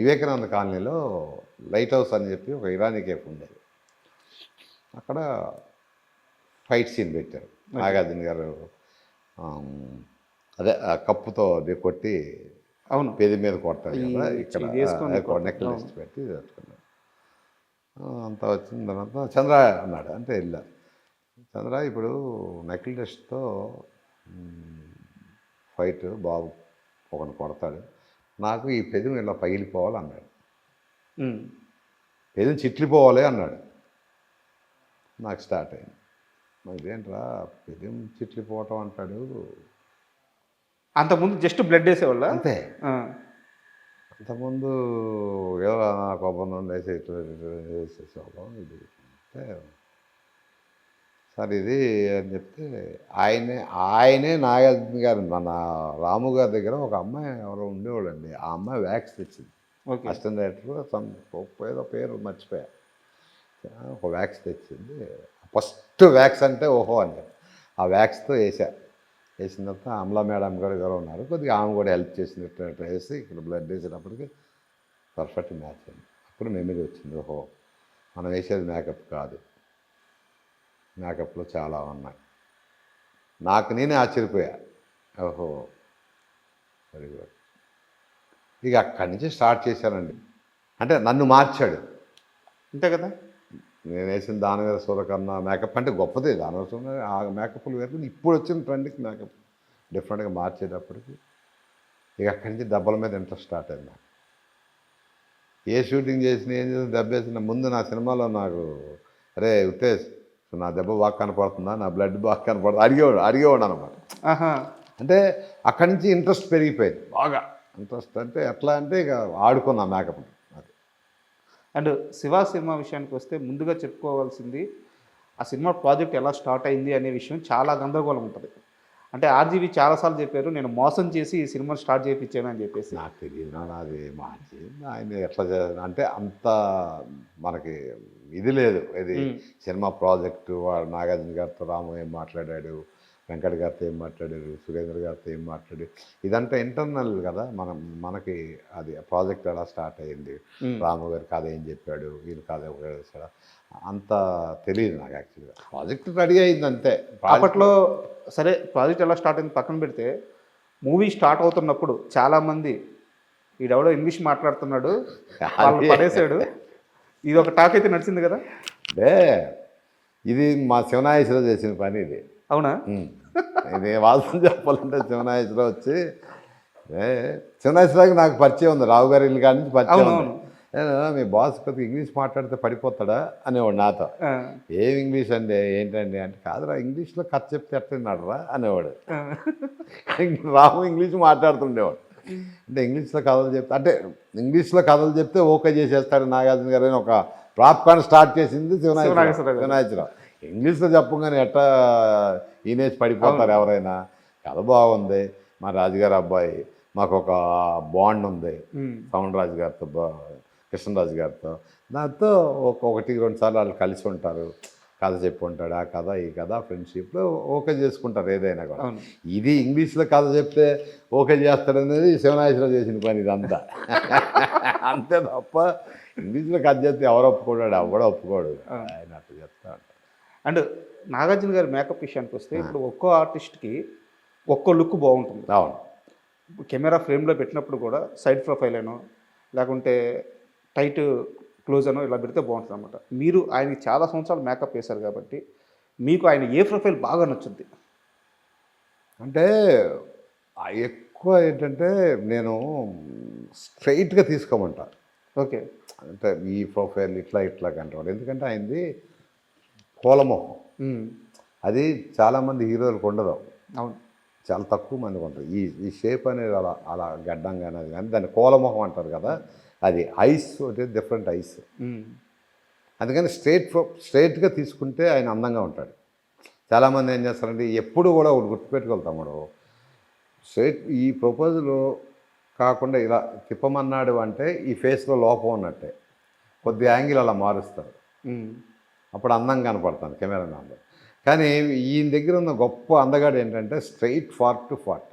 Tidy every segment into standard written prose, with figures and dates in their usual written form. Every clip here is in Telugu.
వివేకానంద కాలనీలో లైట్ హౌస్ అని చెప్పి ఒక ఇరానీ కేఫ్ ఉండేది. అక్కడ ఫైట్ సీన్ పెట్టారు. నాగార్జున గారు అదే ఆ కప్పుతో కొట్టి అవును పేద మీద కొడతాడు కదా, ఇక్కడ నెక్లెస్ పెట్టి పెట్టుకున్నాడు. అంతా వచ్చిన తర్వాత చంద్ర అన్నాడు. అంటే వెళ్ళా, చంద్ర ఇప్పుడు నెక్లెస్తో ఫైట్ బాబు ఒకని కొడతాడు, నాకు ఈ పెదం ఇలా పగిలిపోవాలి అన్నాడు. పెదం చిట్లిపోవాలి అన్నాడు. నాకు స్టార్ట్ అయింది, ఇదేంట్రా పెదం చిట్లిపోవటం అంటాడు. అంతకుముందు జస్ట్ బ్లడ్ వేసేవాళ్ళ అంతే. అంతకుముందు ఏదో నాకు ఒప్పందం వేసేసేవాళ్ళం. ఇది అంటే సార్ ఇది అని చెప్తే ఆయనే నాగార్జున గారు మన రాము గారి దగ్గర ఒక అమ్మాయి ఎవరో ఉండేవాళ్ళండి. ఆ అమ్మాయి వ్యాక్స్ తెచ్చింది. అసిస్టెంట్ డైరెక్టర్ ఏదో పేరు మర్చిపోయా. ఒక వ్యాక్స్ తెచ్చింది. ఫస్ట్ వ్యాక్స్ అంటే ఓహో అని ఆ వ్యాక్స్తో వేసిన తర్వాత అమలా మేడం గారు ఎవరో ఉన్నారు, కొద్దిగా ఆమె కూడా హెల్ప్ చేసినట్టు వేసి ఇక్కడ బ్లడ్ వేసేటప్పటికి పర్ఫెక్ట్ మ్యాచ్ అయింది. అప్పుడు మెమరీ వచ్చింది, ఓహో మనం వేసేది మేకప్ కాదు, మేకప్లో చాలా ఉన్నాయి. నాకు నేనే ఆశ్చర్యపోయా, ఓహో వెరీ గుడ్. ఇక అక్కడి నుంచి స్టార్ట్ చేశానండి. అంటే నన్ను మార్చాడు. అంతే కదా, నేను వేసిన దానివేద సూరకర్ణ మేకప్ అంటే గొప్పదే, దానివసం ఆ మేకప్లు వేరు. ఇప్పుడు వచ్చిన ట్రెండ్కి మేకప్ డిఫరెంట్గా మార్చేటప్పటికి ఇక అక్కడి నుంచి దెబ్బల మీద ఇంట్రెస్ట్ స్టార్ట్ అయింది నాకు. ఏ షూటింగ్ చేసిన ఏం చేసిన దెబ్బేసిన ముందు నా సినిమాలో నాకు అరే ఉత్తేజ్ నా దెబ్బ బాగా కనపడుతుందా, నా బ్లడ్ బాగా కనపడుతుంది అడిగేవాడు అనమాట. అంటే అక్కడి నుంచి ఇంట్రెస్ట్ పెరిగిపోయింది బాగా. ఇంట్రెస్ట్ అంటే ఎట్లా అంటే ఇక ఆడుకున్నా మేకప్. అండ్ శివ సినిమా విషయానికి వస్తే ముందుగా చెప్పుకోవాల్సింది ఆ సినిమా ప్రాజెక్ట్ ఎలా స్టార్ట్ అయింది అనే విషయం చాలా గందరగోళం ఉంటుంది. అంటే ఆర్జీవి చాలాసార్లు చెప్పారు, నేను మోసం చేసి ఈ సినిమా స్టార్ట్ చేయించాను అని చెప్పేసి. నాకు తెలియదు అది మార్చి ఆయన ఎట్లా అంటే అంత మనకి ఇది లేదు. ఇది సినిమా ప్రాజెక్టు వాడు నాగార్జున గారితో రాము ఏం మాట్లాడాడు, వెంకట్ గారితో ఏం మాట్లాడారు, సురేంద్ర గారితో ఏం మాట్లాడారు, ఇదంతా ఇంటర్నల్ కదా. మనకి అది ప్రాజెక్ట్ ఎలా స్టార్ట్ అయ్యింది, రాము గారి కథ ఏం చెప్పాడు, వీళ్ళు కథ చేశాడు, అంత తెలియదు నాకు. యాక్చువల్గా ప్రాజెక్ట్ రెడీ అయింది అంతే. అప్పట్లో సరే ప్రాజెక్ట్ ఎలా స్టార్ట్ అయింది పక్కన పెడితే, మూవీ స్టార్ట్ అవుతున్నప్పుడు చాలామంది ఈడెవడో ఇంగ్లీష్ మాట్లాడుతున్నాడు వాళ్ళు పడేసాడు, ఇది ఒక టాక్ అయితే నడిచింది కదా. అంటే ఇది మా శివనాయేశ్వరరావు చేసిన పని ఇది. అవునా? ఇది వాస్తవం చెప్పాలంటే శివనాయేశ్వరరావు వచ్చి శివనాయేశ్వరరావుకి నాకు పరిచయం ఉంది, రావు గారి ఇల్లు కాడి నుంచి పరిచయం ఉంది. మీ బాస్ కొద్దిగా ఇంగ్లీష్ మాట్లాడితే పడిపోతాడా అనేవాడు నాతో. ఏం ఇంగ్లీష్ అండి ఏంటండి అంటే, కాదురా ఇంగ్లీష్లో కథ చెప్తే ఎట్లున్నాడు రా అనేవాడు. రాము ఇంగ్లీష్ మాట్లాడుతుండేవాడు. అంటే ఇంగ్లీష్లో కథలు చెప్తే అంటే ఇంగ్లీష్లో కథలు చెప్తే ఓకే చేసేస్తాడు నాగార్జున గారు అని ఒక ప్రాప్కాన్ స్టార్ట్ చేసింది శివనాయేశ్వరరావు. ఇంగ్లీష్లో చెప్పగానే ఎట్టా ఈనేజ్ పడిపోతారు ఎవరైనా. కథ బాగుంది, మా రాజుగారి అబ్బాయి, మాకు ఒక బాండ్ ఉంది పవన్ రాజు గారితో, కృష్ణరాజు గారితో. దాంతో ఒకటి రెండు సార్లు వాళ్ళు కలిసి ఉంటారు, కథ చెప్పి ఉంటాడు, ఆ కథ ఈ కథ ఫ్రెండ్షిప్లో ఓకే చేసుకుంటారు ఏదైనా కూడా. ఇది ఇంగ్లీష్లో కథ చెప్తే ఓకే చేస్తాడనేది శివనాయేశ్వరరావు చేసిన పని ఇదంతా. అంతే తప్ప ఇంగ్లీష్లో కథ చెప్తే ఎవరు ఒప్పుకోడాడు, ఎవడో ఒప్పుకోడు, ఆయన అట్లా చెప్తా. అండ్ నాగార్జున గారి మేకప్ విషయానికి వస్తే ఇప్పుడు ఒక్కో ఆర్టిస్ట్కి ఒక్కో లుక్ బాగుంటుంది. అవును, కెమెరా ఫ్రేమ్లో పెట్టినప్పుడు కూడా సైడ్ ప్రొఫైల్ అనో లేకుంటే టైట్ క్లోజ్ అనో ఇలా పెడితే బాగుంటుంది అనమాట. మీరు ఆయనకి చాలా సంవత్సరాలు మేకప్ వేశారు కాబట్టి మీకు ఆయన ఏ ప్రొఫైల్ బాగా నచ్చుద్ది? అంటే ఎక్కువ ఏంటంటే నేను స్ట్రైట్గా తీసుకోమంటా. ఓకే, అంటే ఈ ప్రొఫైల్ ఇట్లా ఇట్లా కంటాడు. ఎందుకంటే ఆయనది కోలమొహం, అది చాలామంది హీరోలకు ఉండదు. అవును, చాలా తక్కువ మందికి ఉంటుంది. ఈ షేప్ అనేది అలా గడ్డంగా అనేది కానీ దాన్ని కోలమొహం అంటారు కదా. అది ఐస్ ఒకటి డిఫరెంట్ ఐస్. అందుకని స్ట్రైట్గా తీసుకుంటే ఆయన అందంగా ఉంటాడు. చాలామంది ఏం చేస్తారంటే ఎప్పుడు కూడా ఒకటి గుర్తుపెట్టుకెళ్తాము, స్ట్రైట్ ఈ ప్రపోజల్ కాకుండా ఇలా తిప్పమన్నాడు అంటే ఈ ఫేస్లో లోపం ఉన్నట్టే, కొద్ది యాంగిల్ అలా మారుస్తారు, అప్పుడు అందంగా కనపడతాను కెమెరా మ్యాన్లో. కానీ ఈయన దగ్గర ఉన్న గొప్ప అందగాడు ఏంటంటే స్ట్రైట్ ఫార్ట్ టు ఫార్ట్,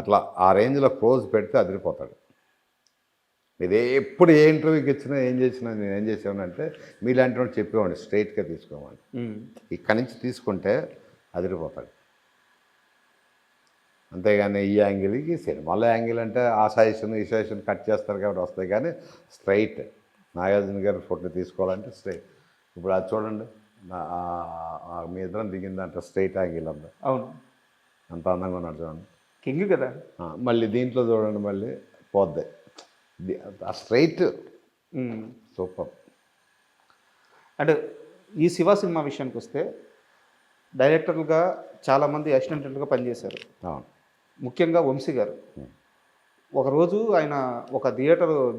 అట్లా ఆ రేంజ్లో క్లోజ్ పెడితే అదిరిపోతాడు. మీరు ఎప్పుడు ఏ ఇంటర్వ్యూకి ఇచ్చినా ఏం చేసినా నేను ఏం చేసానంటే మీలాంటి వాడు చెప్పేవాడిని స్ట్రైట్గా తీసుకోమని. ఇక్కడి నుంచి తీసుకుంటే అదిరిపోతాడు. అంతేగాని ఈ యాంగిల్కి సినిమాలో యాంగిల్ అంటే ఆ సజెషన్ ఈ సజెషన్ కట్ చేస్తారు కాబట్టి వస్తాయి, కానీ స్ట్రైట్ నాగార్జున గారి ఫోటో తీసుకోవాలంటే స్ట్రైట్. ఇప్పుడు అది చూడండి, మీ ఇద్దరం దిగిందంటే స్ట్రైట్ యాంగిల్ అంతా. అవును, అంత అందంగా ఉన్నాడు చూడండి, కింగ్ కదా. మళ్ళీ దీంట్లో చూడండి మళ్ళీ పోద్ది ఆ స్ట్రైట్. సూపర్. అండ్ ఈ శివ సినిమా విషయానికి వస్తే డైరెక్టర్లుగా చాలామంది అసిస్టెంట్గా పనిచేశారు. అవును. ముఖ్యంగా వంశీ గారు. ఒకరోజు ఆయన ఒక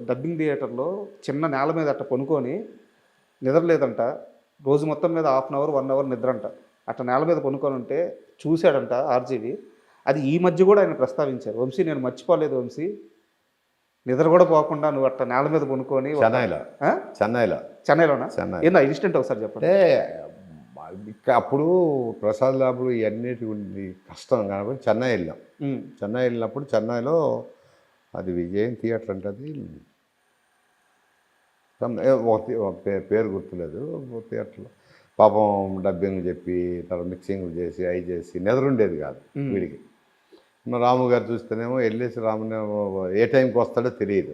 డబ్బింగ్ థియేటర్లో చిన్న నేల మీద అట్ట పనుకొని నిద్రలేదంట. రోజు మొత్తం మీద 1/2 అవర్ 1 అవర్ నిద్ర అంట. అట్ట నేల మీద పనుకొని ఉంటే చూశాడంట ఆర్జీవి. అది ఈ మధ్య కూడా ఆయన ప్రస్తావించారు. వంశీ, నేను మర్చిపోలేదు వంశీ, నిద్ర కూడా పోకుండా నువ్వు అట్ట నేల మీద పనుకొని. చెన్నైలోనా? ఏందా ఇన్సిడెంట్ ఒకసారి చెప్పండి. అప్పుడు ప్రసాద్ ల్యాబ్లు ఇవన్నిటి కష్టం కాబట్టి చెన్నై వెళ్ళాం. చెన్నై వెళ్ళినప్పుడు చెన్నైలో అది విజయం థియేటర్ అంటే అది పేరు గుర్తులేదు. థియేటర్లో పాపం డబ్బింగ్ చెప్పి తర్వాత మిక్సింగ్లు చేసి అవి చేసి నిద్ర ఉండేది కాదు వీడికి. రాము గారు చూస్తేనేమో వెళ్ళేసి రామునే ఏ టైంకి వస్తాడో తెలియదు.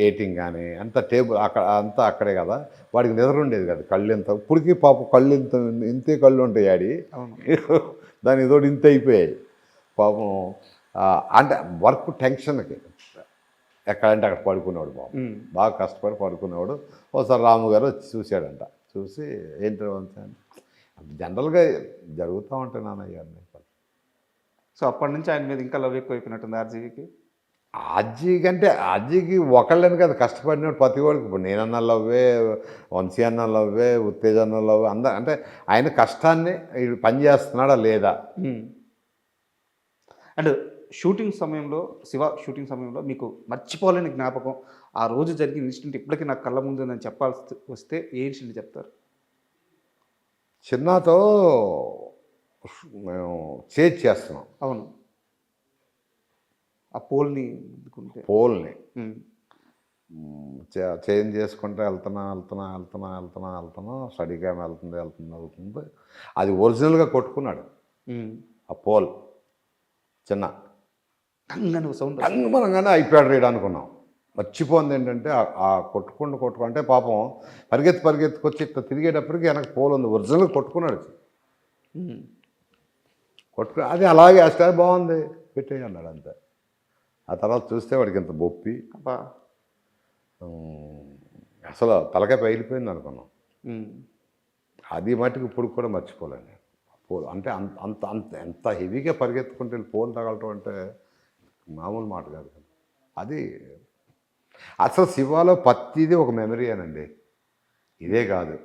ఎయిటింగ్ కానీ అంత టేబుల్ అక్కడ అంతా అక్కడే కదా, వాడికి నిద్ర ఉండేది కదా. కళ్ళు ఇంత ఇప్పటికీ పాపం కళ్ళు ఇంతే కళ్ళు ఉంటాయి ఆడి, దాని తోటి ఇంత అయిపోయాయి పాపం. అంటే వర్క్ టెన్షన్కి ఎక్కడంటే అక్కడ పడుకునేవాడు బాబు, బాగా కష్టపడి పడుకునేవాడు. ఒకసారి రాము గారు వచ్చి చూశాడంట. చూసి ఏంటి జనరల్గా జరుగుతూ ఉంటాయి నాన్నయ్య అన్నీ. సో అప్పటి నుంచి ఆయన మీద ఇంకా లవ్ ఎక్కువ అయిపోయినట్టుంది ఆర్జీవికి. ఆర్జీకి ఒకళ్ళని కదా కష్టపడినాడు ప్రతి వాడికి. ఇప్పుడు నేనన్నా లవ్వే, వంశీ అన్న లవ్వే, ఉత్తేజ అన్న లవ్వే, అందరూ. అంటే ఆయన కష్టాన్ని పని చేస్తున్నాడా లేదా. అండ్ షూటింగ్ సమయంలో మీకు మర్చిపోలేని జ్ఞాపకం, ఆ రోజు జరిగిన ఇన్సిడెంట్ ఇప్పటికీ నాకు కళ్ళ ముందు నేను చెప్పాల్సి వస్తే ఏ ఇన్సిడెంట్ చెప్తారు? చిన్నాతో మేము చేస్తున్నాం. అవును, ఆ పోల్ని చేంజ్ చేసుకుంటే వెళ్తున్నా స్టడీగా వెళ్తుంది. అది ఒరిజినల్గా కొట్టుకున్నాడు ఆ పోల్. చిన్న అంగమనంగానే అయిపోయాడు రీడ్ అనుకున్నాం. మర్చిపోయింది ఏంటంటే ఆ కొట్టుకుంటూ అంటే పాపం పరిగెత్తుకొచ్చి ఇట్లా తిరిగేటప్పటికి వెనక పోల్ ఉంది, ఒరిజినల్గా కొట్టుకున్నాడు. అది అలాగే ఆ స్టైల్ బాగుంది పెట్టేయి అన్నాడు అంతే. ఆ తర్వాత చూస్తే వాడికి ఇంత బొప్పి, అసలు తలకాయ పగిలిపోయింది అనుకున్నాం. అది మటుకు ఇప్పుడు కూడా మర్చిపోలేను. పోల్ అంటే అంత అంత ఎంత హెవీగా పరిగెత్తుకుంటే పోల్ తగలటం అంటే మామూలు మాట కాదు కదా. అది అసలు శివాలో ప్రతిదీ ఒక మెమరీ అనండి. ఇదే కాదు,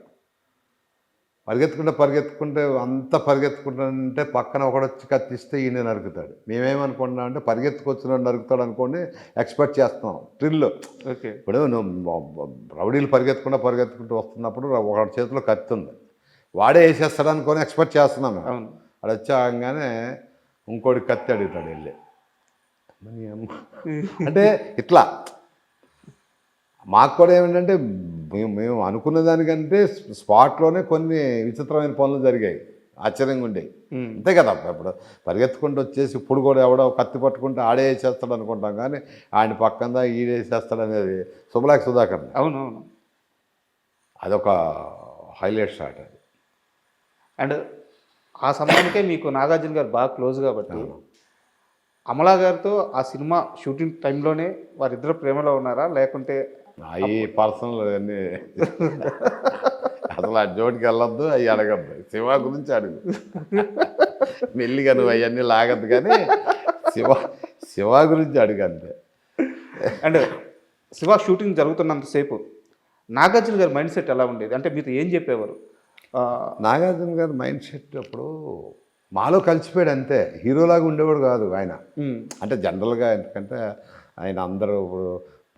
పరిగెత్తుకుంటే అంత పరిగెత్తుకుంటుంటే పక్కన ఒకడొచ్చి కత్తిస్తే ఈయన నరుకుతాడు. మేమేమనుకుంటున్నాం అంటే పరిగెత్తుకొచ్చిన నరుకుతాడు అనుకోండి ఎక్స్పెక్ట్ చేస్తాం థ్రిల్. ఓకే, ఇప్పుడు నువ్వు రౌడీలు పరిగెత్తుకుంటూ వస్తున్నప్పుడు ఒకటి చేతిలో కత్తి ఉంది, వాడే వేసేస్తాడు అనుకొని ఎక్స్పెక్ట్ చేస్తున్నాం. అది వచ్చాగానే ఇంకోటి కత్తి అడుగుతాడు వెళ్ళి. అంటే ఇట్లా మాకు కూడా ఏమిటంటే మేము అనుకున్న దానికంటే స్పాట్లోనే కొన్ని విచిత్రమైన పనులు జరిగాయి, ఆశ్చర్యంగా ఉండేవి. అంతే కదా. ఇప్పుడు పరిగెత్తుకుంటూ వచ్చేసి ఇప్పుడు కూడా ఎవడో కత్తి పట్టుకుంటే ఆడే వేసేస్తాడు అనుకుంటాం, కానీ ఆయన పక్కన ఈడేసేస్తాడు అనేది శుభలాక్ సుధాకర్. అవునవును, అదొక హైలైట్ షాట్ అది. అండ్ ఆ సమయానికే మీకు నాగార్జున గారు బాగా క్లోజ్ కాబట్టి అమలా గారితో ఆ సినిమా షూటింగ్ టైంలోనే వారిద్దరు ప్రేమలో ఉన్నారా, లేకుంటే అవి పర్సనల్ అన్నీ అసలు ఆ జోడికి వెళ్ళొద్దు, అవి అడగద్దు. శివ గురించి అడుగు, మెల్లిగా నువ్వు అవన్నీ లాగద్దు, కానీ శివ గురించి అడుగు అంతే. అండ్ శివ షూటింగ్ జరుగుతున్నంతసేపు నాగార్జున గారి మైండ్ సెట్ ఎలా ఉండేది? అంటే మీరు ఏం చెప్పేవారు? నాగార్జున గారి మైండ్ సెట్ అప్పుడు మాలో కలిసిపోయాడు అంతే. హీరోలాగా ఉండేవాడు కాదు ఆయన. అంటే జనరల్గా ఎందుకంటే ఆయన అందరూ ఇప్పుడు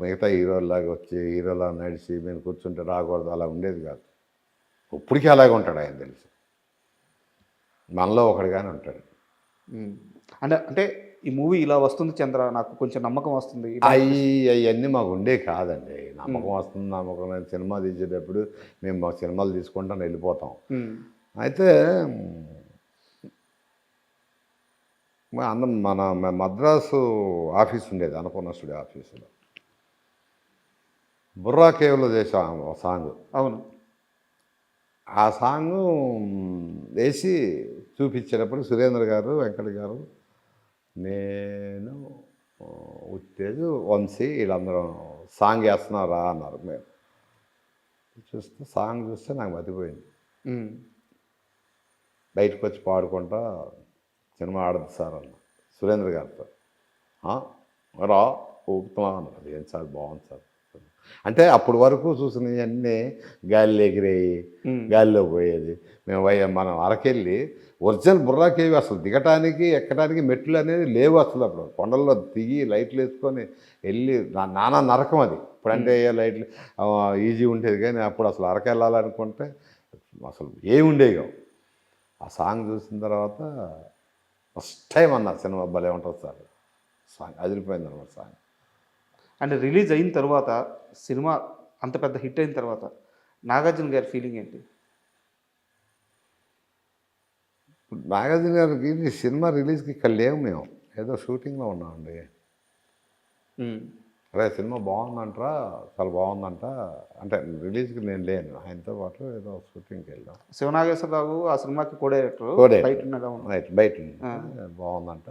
మిగతా హీరోలాగా వచ్చి హీరోలా నడిచి మేము కూర్చుంటే రాకూడదు అలా ఉండేది కాదు. ఇప్పటికీ అలాగే ఉంటాడు ఆయన, తెలుసు మనలో ఒకడుగానే ఉంటాడు. అంటే ఈ మూవీ ఇలా వస్తుంది చంద్ర, నాకు కొంచెం నమ్మకం వస్తుంది ఇలా- అవన్నీ మాకు ఉండే కాదండి. నమ్మకం వస్తుంది, నమ్మకం లేదు. సినిమా తీసేటప్పుడు మేము మా సినిమాలు తీసుకుంటాం వెళ్ళిపోతాం. ఉమ్, అయితే మన మద్రాసు ఆఫీస్ ఉండేది, అన్నపూర్ణ స్టూడియో ఆఫీసులో. బుర్రా కేవ్లో చేసాం ఒక సాంగ్. అవును. ఆ సాంగ్ వేసి చూపించేటప్పుడు సురేంద్ర గారు, వెంకట గారు, నేను, ఉత్తేజు, వంశీ వీళ్ళందరూ సాంగ్ వేస్తున్నారా అన్నారు. మేము చూస్తే సాంగ్ చూస్తే నాకు మతిపోయింది. ఉమ్, బయటకు వచ్చి పాడుకుంటా సినిమా ఆడదు సార్ అన్న సురేంద్ర గారితో. "ఆ, రా ఊపుతున్నా" అన్నారు. "ఏం సార్, బాగుంది సార్." అంటే అప్పటి వరకు చూసినవన్నీ గాలిలో ఎగిరేయి, గాలిలో పోయేది. మేము మనం అరకెళ్ళి ఒరిజినల్ బుర్రా కేవి అసలు దిగటానికి ఎక్కడానికి మెట్లు అనేది లేవు అసలు. అప్పుడు కొండల్లో దిగి లైట్లు వేసుకొని వెళ్ళి నానా నరకం అది. ఇప్పుడంటే ఏ లైట్లు ఈజీ ఉండేది, కానీ అప్పుడు అసలు అరకు వెళ్ళాలనుకుంటే అసలు ఏమి ఉండేవి. ఆ సాంగ్ చూసిన తర్వాత ఫస్ట్ టైం అన్న సినిమా భలే ఉంటుంది సార్. సాంగ్ అదిరిపోయింది అనమాట సాంగ్. అంటే రిలీజ్ అయిన తర్వాత సినిమా అంత పెద్ద హిట్ అయిన తర్వాత నాగార్జున గారి ఫీలింగ్ ఏంటి? నాగార్జున గారికి ఈ సినిమా రిలీజ్కి ఇక్కడ లేవు, మేము ఏదో షూటింగ్లో ఉన్నామండి. ఉమ్, అరే సినిమా బాగుందంటరా, చాలా బాగుందంట అంటే రిలీజ్కి నేను లేను, ఆయనతో పాటు ఏదో షూటింగ్కి వెళ్ళాం. శివనాగేశ్వరరావు ఆ సినిమాకి కో-డైరెక్టర్. బయట ఉన్నదా ఉన్నా? బయట బాగుందంట,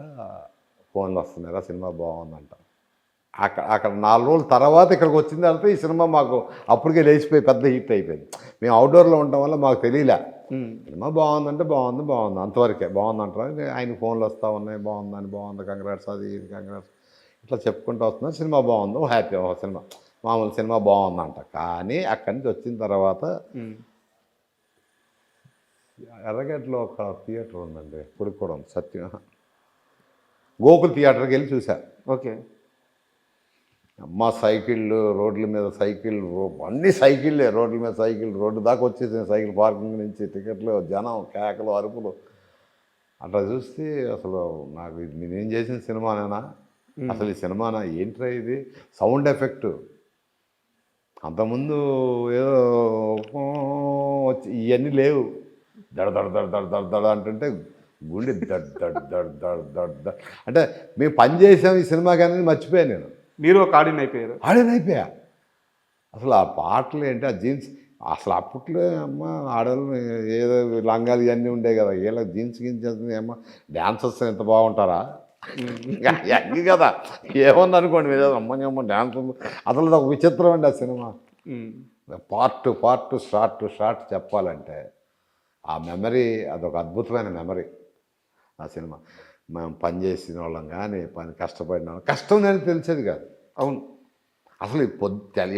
ఫోన్లు వస్తున్నారా, సినిమా బాగుందంట. అక్కడ 4 రోజుల తర్వాత ఇక్కడికి వచ్చిన తర్వాత ఈ సినిమా మాకు అప్పటికే లేచిపోయి పెద్ద హిట్ అయిపోయింది. మేము అవుట్డోర్లో ఉండటం వల్ల మాకు తెలియలే. సినిమా బాగుందంటే బాగుంది అంతవరకే. బాగుందంటారా, ఆయన ఫోన్లు వస్తూ ఉన్నాయి, బాగుంది, కంగ్రాట్స్, అది ఇది కంగ్రాట్స్ ఇట్లా చెప్పుకుంటూ వస్తున్నారు. సినిమా బాగుంది, హ్యాపీ, సినిమా మామూలు సినిమా బాగుందంట. కానీ అక్కడి నుంచి వచ్చిన తర్వాత ఎర్రగడ్డలో ఒక థియేటర్ ఉందండి, ఇప్పటికి కూడా ఉంది, సత్యం గోకుల్ థియేటర్కి వెళ్ళి చూసా. ఓకే. అమ్మ సైకిళ్ళు, రోడ్ల మీద సైకిళ్ళు, అన్ని సైకిళ్ళే, రోడ్ల మీద సైకిల్, రోడ్డు దాకా వచ్చేసిన సైకిల్ పార్కింగ్ నుంచి టికెట్లు, జనం, కేకలు, అరుపులు. అట్లా చూస్తే అసలు నాకు ఇది నేనేం చేసిన సినిమానేనా, అసలు ఈ సినిమానా, ఏంట్రా ఇది, సౌండ్ ఎఫెక్ట్. అంతకుముందు ఏదో వచ్చి ఇవన్నీ లేవు. దడ దడ దడ దడ దడ దడ అంటుంటే గుండె దడ్ దడ్ దడ్ దడ్ దడ్ దడ్ అంటే మేము పని చేసాం ఈ సినిమాకి అనేది మర్చిపోయాను నేను. మీరు ఒక ఆడియన్ అయిపోయారు. ఆడియన్ అయిపోయా. అసలు ఆ పాటలు ఏంటి, ఆ జీన్స్, అసలు అప్పట్లో అమ్మ ఆడవాళ్ళు ఏదో లంగాలు ఇవన్నీ ఉండేవి కదా, వీళ్ళ జీన్స్ గించేస్తుంది అమ్మ, డ్యాన్సర్స్ ఎంత బాగుంటారా అన్నీ కదా, ఏమన్నా అనుకోండి మీరు, అమ్మ డ్యాన్స్ అసలు ఒక విచిత్రం అండి ఆ సినిమా. పార్ట్ స్టార్ట్ చెప్పాలంటే ఆ మెమరీ అదొక అద్భుతమైన మెమరీ ఆ సినిమా. మేము పని చేసిన వాళ్ళం కానీ కష్టపడిన వాళ్ళం, కష్టం అని తెలిసేది కాదు. అవును. అసలు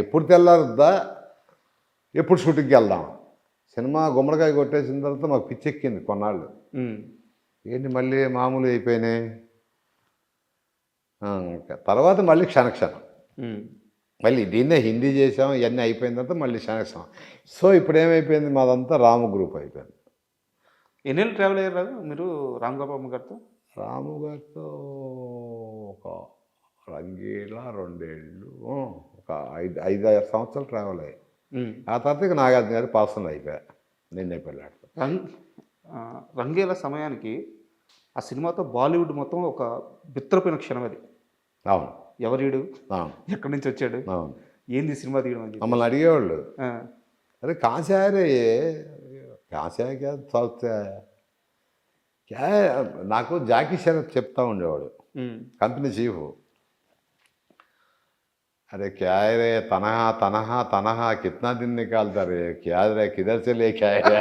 ఎప్పుడు తెల్లారుద్దా, ఎప్పుడు షూటింగ్కి వెళ్దాం. సినిమా గుమ్మడికాయ కొట్టేసిన తర్వాత మాకు పిచ్చెక్కింది కొన్నాళ్ళు. ఏంటి మళ్ళీ మామూలు అయిపోయినాయి. తర్వాత మళ్ళీ క్షణక్షణం, మళ్ళీ దీన్నే హిందీ చేసాం, ఇవన్నీ అయిపోయిన తర్వాత మళ్ళీ క్షణక్షణం. సో ఇప్పుడు ఏమైపోయింది, మాదంతా రాము గ్రూప్ అయిపోయింది. ఎన్నేళ్ళు ట్రావెల్ అయ్యారు మీరు రామ్ గోపాల్ గారితో? రాము గారితో ఒక రంగీలా 2 ఏళ్ళు, ఒక 5-6 సంవత్సరాలు ట్రావెల్ అయ్యాయి. ఆ తర్వాత ఇక నాగార్జున గారి పర్సనల్ అయిపోయా, నిన్నే పెళ్ళాడుతో. రంగేల సమయానికి ఆ సినిమాతో బాలీవుడ్ మొత్తం ఒక బిత్తరపోయిన క్షణం అది. అవును. ఎవరీడు, అవును, ఎక్కడి నుంచి వచ్చాడు, అవును, ఏంది సినిమా తీయడం అని మమ్మల్ని అడిగేవాళ్ళు. అరే కాశారే కాశా క్యా చల్తా క్యా. నాకు జాకీ షరఫ్ చెప్తా ఉండేవాడు, కంపెనీ చీఫ్. अरे क्या है रे, तनहा तनहा तनहा कितना दिन निकालता रे, क्या रे किधर से लेके आए रे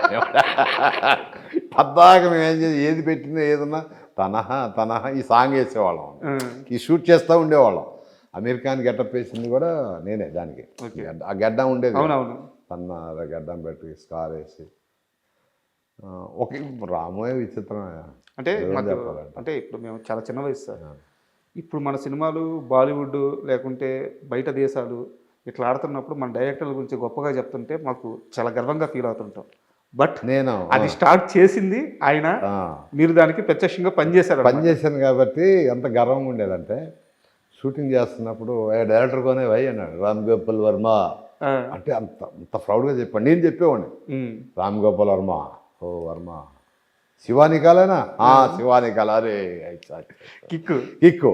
పద్దాక మేము ఏది పెట్టినా ఏదన్నా తనహా ఈ సాంగ్ వేసేవాళ్ళం, ఈ షూట్ చేస్తూ ఉండేవాళ్ళం. అమీర్ ఖాన్ గెటప్ వేసింది కూడా నేనే దానికి. ఆ గడ్డం ఉండేది, తన గడ్డం పెట్టి స్కార్ వేసి ఒక రామోయే విచిత్రమే. అంటే అంటే ఇప్పుడు మేము చాలా చిన్న వయసు సార్. ఇప్పుడు మన సినిమాలు బాలీవుడ్ లేకుంటే బయట దేశాలు ఇట్లా ఆడుతున్నప్పుడు మన డైరెక్టర్ల గురించి గొప్పగా చెప్తుంటే మాకు చాలా గర్వంగా ఫీల్ అవుతుంటాం. బట్ నేను అది స్టార్ట్ చేసింది ఆయన, ఆ, మీరు దానికి ప్రత్యక్షంగా పనిచేశారు. పనిచేశాను కాబట్టి ఎంత గర్వంగా ఉండేదంటే షూటింగ్ చేస్తున్నప్పుడు డైరెక్టర్గానే వై అన్నాడు రామ్ గోపాల్ వర్మ అంటే అంత అంత ప్రౌడ్గా చెప్పాడు. నేను చెప్పేవాడిని రామ్ గోపాల్ వర్మ, ఓ వర్మ శివాని కళనా, శివాని కళ, అరే కిక్కు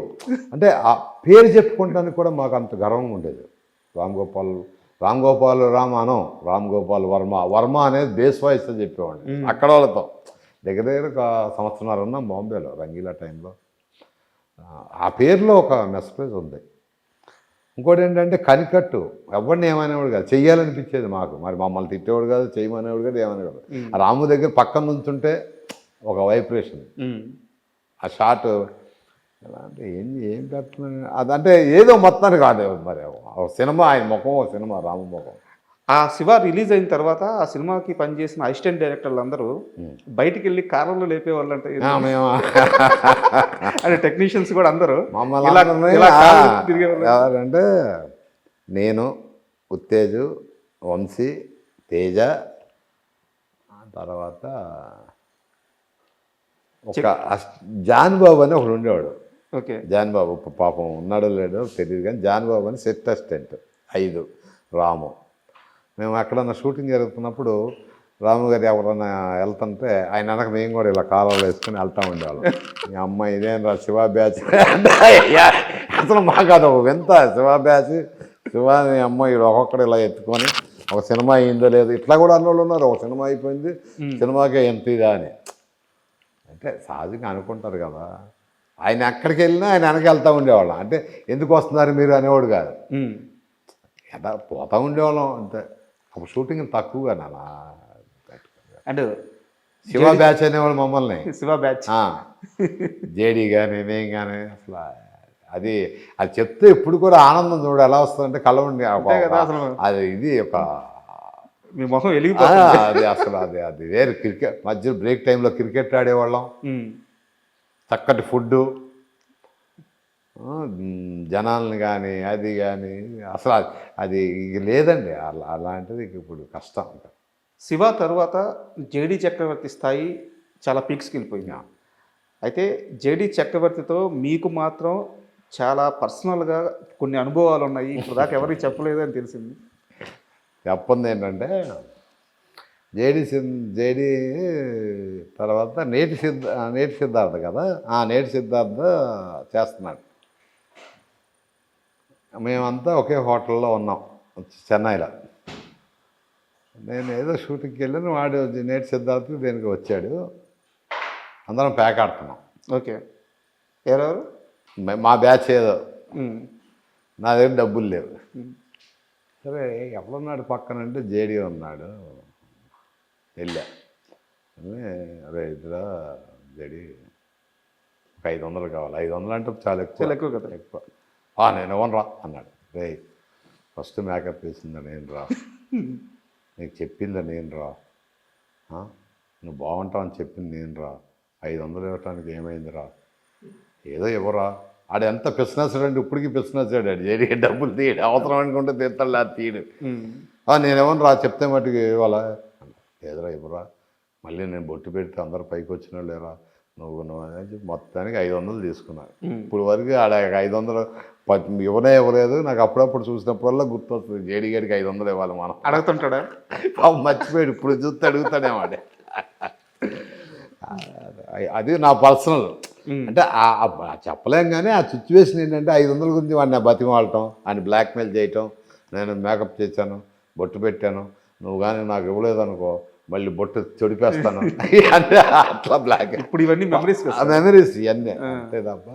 అంటే ఆ పేరు చెప్పుకుంటానికి కూడా మాకు అంత గర్వంగా ఉండేది. రామ్ గోపాల్ రామ్ అనం, రామ్ గోపాల్ వర్మ అనేది బేస్ వాయిస్ అని చెప్పేవాడిని అక్కడ వాళ్ళతో. దగ్గర దగ్గర ఒక సంవత్సరాలు ఉన్నాం బాంబేలో రంగీలా టైంలో. ఆ పేరులో ఒక మెసేజ్ ఉంది. ఇంకోటి ఏంటంటే కనికట్టు, ఎవరిని ఏమనేవాడు కాదు, చెయ్యాలనిపించేది మాకు. మరి మమ్మల్ని తిట్టేవాడు కాదు, చేయమనేవాడు కాదు, ఏమనేవాడు. రాము దగ్గర పక్కన నుంచుంటే ఒక వైబ్రేషన్, ఆ షాట్ ఎలా అంటే ఏం పెడుతున్నాను అదంటే ఏదో మొత్తానికి కాదు. మరి ఒక సినిమా, ఆయన ముఖం ఒక సినిమా, రాము ముఖం. ఆ శివ రిలీజ్ అయిన తర్వాత ఆ సినిమాకి పనిచేసిన అసిస్టెంట్ డైరెక్టర్లు అందరూ బయటికి వెళ్ళి కార్లలో లేపేవాళ్ళు అంటే మేము అంటే టెక్నీషియన్స్ కూడా అందరూ మమ్మల్ని ఎవరంటే నేను, ఉత్తేజు, వంశీ, తేజ, తర్వాత ఒక జాన్ బాబు అని ఒకడు ఉండేవాడు. ఓకే, జాన్ బాబు పాపం ఉన్నాడో లేడో తెలియదు కానీ జాన్ బాబు అని సెట్ అసిస్టెంట్ 5, రాము. మేము ఎక్కడన్నా షూటింగ్ జరుగుతున్నప్పుడు రాము గారు ఎవరన్నా వెళ్తుంటే ఆయన వెనక మేము కూడా ఇలా కాలంలో వేసుకొని వెళ్తూ ఉండేవాళ్ళం. మీ అమ్మ ఇదేం రా శివ బ్యాచ్ అసలు మాకు అది ఒక వింత. శివ బ్యాచ్, శివాని అమ్మ ఇది ఒక్కొక్కడు ఇలా ఎత్తుకొని ఒక సినిమా అయిందో లేదు ఇట్లా కూడా అన్నోళ్ళు ఉన్నారు. ఒక సినిమా అయిపోయింది, సినిమాకే ఎంత ఇదా అని. అంటే సహజంగా అనుకుంటారు కదా. ఆయన ఎక్కడికి వెళ్ళినా ఆయన వెనక వెళ్తూ ఉండేవాళ్ళం. అంటే ఎందుకు వస్తున్నారు మీరు అనేవాడు కాదు, ఎలా పోతూ ఉండేవాళ్ళం అంతే. ఒక షూటింగ్ తక్కువగా నానా. అండ్ శివ బ్యాచ్ అనేవాళ్ళు మమ్మల్ని, శివ బ్యాచ్, జేడీ కానీ నేను కానీ. అసలు అది చెప్తే ఇప్పుడు కూడా ఆనందం చూడ ఎలా వస్తుందంటే కళ్ళ ఉండి అది ఇది ఒక మీ మొహం వెలిగిపోతుంది. అది అసలు అది వేరు. క్రికెట్ మధ్య బ్రేక్ టైంలో క్రికెట్ ఆడేవాళ్ళం, చక్కటి ఫుడ్డు, జనాల్ని కానీ అది కానీ అసలు అది లేదండి. అలాంటిది ఇప్పుడు కష్టం. శివ తర్వాత జేడీ చక్రవర్తి స్థాయి చాలా పీక్స్కి వెళ్ళిపోయింది. అయితే జేడీ చక్రవర్తితో మీకు మాత్రం చాలా పర్సనల్గా కొన్ని అనుభవాలు ఉన్నాయి, ఇప్పుడు దాకా ఎవరికి చెప్పలేదు అని తెలిసింది. చెప్పంది ఏంటంటే జేడీ తర్వాత నేటి సిద్ధార్థ కదా, నేటి సిద్ధార్థ చేస్తున్నాడు. మేమంతా ఒకే హోటల్లో ఉన్నాం చెన్నైలో. నేను ఏదో షూటింగ్కి వెళ్ళాను, వాడు నేటి సిద్ధార్థకి దేనికి వచ్చాడు. అందరం ప్యాక్ ఆడుతున్నాం. ఓకే, ఎవరెవరు? మా బ్యాచ్ ఏదో, నా దగ్గర డబ్బులు లేవు. సరే ఎవరున్నాడు పక్కనంటే జేడీ ఉన్నాడు. వెళ్ళా, అరే ఇద్దరా జేడీ, ఒక 500 కావాలి. 500 అంటే చాలా ఎక్కువ కదా. ఎక్కువ. నేను ఇవ్వను రా అన్నాడు. రే ఫస్ట్ మేకప్ వేసిందా నేను రా, నీకు చెప్పిందా నేను రా, నువ్వు బాగుంటావని చెప్పింది నేను రా, 500 ఇవ్వటానికి ఏమైందిరా, ఏదో ఇవ్వరా. ఆడు ఎంత పిసినాసాడు అంటే ఇప్పటికీ పిసినాసాడు. ఆడు జేడీ డబ్బులు తీయడు, అవసరం అనుకుంటే తీస్తాడు, అది తీయడు. నేను ఏమన్నా రా చెప్తే మటుకు ఇవ్వాలా, ఏదరా ఇవ్వరా, మళ్ళీ నేను బొట్టు పెడితే అందరు పైకి వచ్చినా లేరా, నువ్వు అని చెప్పి మొత్తానికి 500 తీసుకున్నాను. ఇప్పుడు వరకు ఆడ 500 ఇవ్వలేదు. నాకు అప్పుడప్పుడు చూసినప్పుడల్లా గుర్తొస్తుంది, జేడీ గారికి 500 ఇవ్వాలి. మనం అడుగుతుంటాడా, మర్చిపోయాడు. ఇప్పుడు చూస్తే అడుగుతాడేమాడే. అది నా పర్సనల్. అంటే చెప్పలేం కానీ ఆ సిచ్యువేషన్ ఏంటంటే 500 గురించి వాడిని బతిమాలటం, ఆయన బ్లాక్మెయిల్ చేయటం. నేను మేకప్ చేశాను, బొట్టు పెట్టాను, నువ్వు కానీ నాకు ఇవ్వలేదనుకో మళ్ళీ బొట్టు చెడిపేస్తాను అంటే అట్లా బ్లాక్. ఇప్పుడు ఇవన్నీ మెమరీస్ ఇవన్నీ అంతే తప్ప